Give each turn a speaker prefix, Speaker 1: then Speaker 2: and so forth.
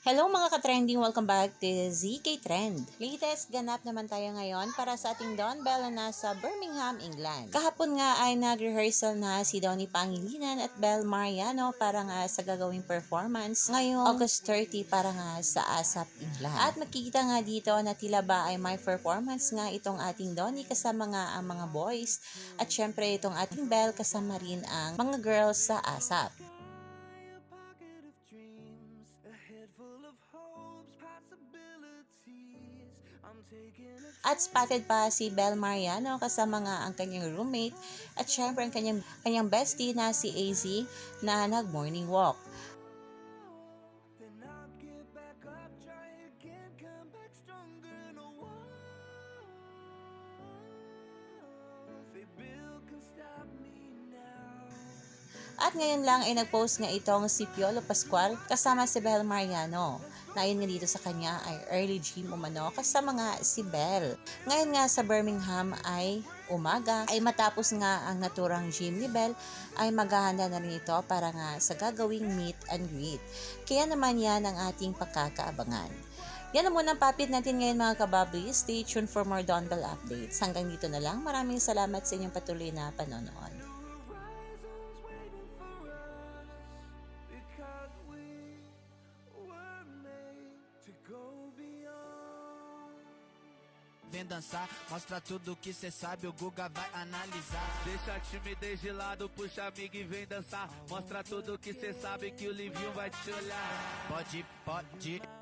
Speaker 1: Hello mga ka-trending! Welcome back to ZK Trend. Latest ganap naman tayo ngayon para sa ating Don Bella na sa Birmingham, England. Kahapon nga ay nag-rehearsal na si Donnie Pangilinan at Belle Mariano para nga sa gagawing performance ngayong August 30 para nga sa ASAP, England. At makikita nga dito na tila ba ay may performance nga itong ating Donnie kasama nga ang mga boys at syempre itong ating Belle kasama rin ang mga girls sa ASAP. At spotted pa si Belle Mariano kasama nga ang kanyang roommate at syempre ang kanyang bestie na si AZ na nag-morning walk. At ngayon lang ay nag-post nga itong si Piolo Pascual kasama si Belle Mariano. Na ayun nga dito sa kanya ay early gym umano kasama nga si Belle. Ngayon nga sa Birmingham ay umaga ay matapos nga ang naturang gym ni Belle ay maghahanda na rin ito para nga sa gagawing meet and greet. Kaya naman yan ang ating pagkakaabangan. Yan na muna ang papit natin ngayon mga kababli. Stay tuned for more Don Bell updates. Hanggang dito na lang. Maraming salamat sa inyong patuloy na panonood.
Speaker 2: Vem dançar, mostra tudo que cê sabe, o Guga vai analisar.
Speaker 3: Deixa a timidez de lado, puxa amigo e vem dançar. Mostra tudo que cê sabe que o Livinho vai te olhar.
Speaker 2: Pode.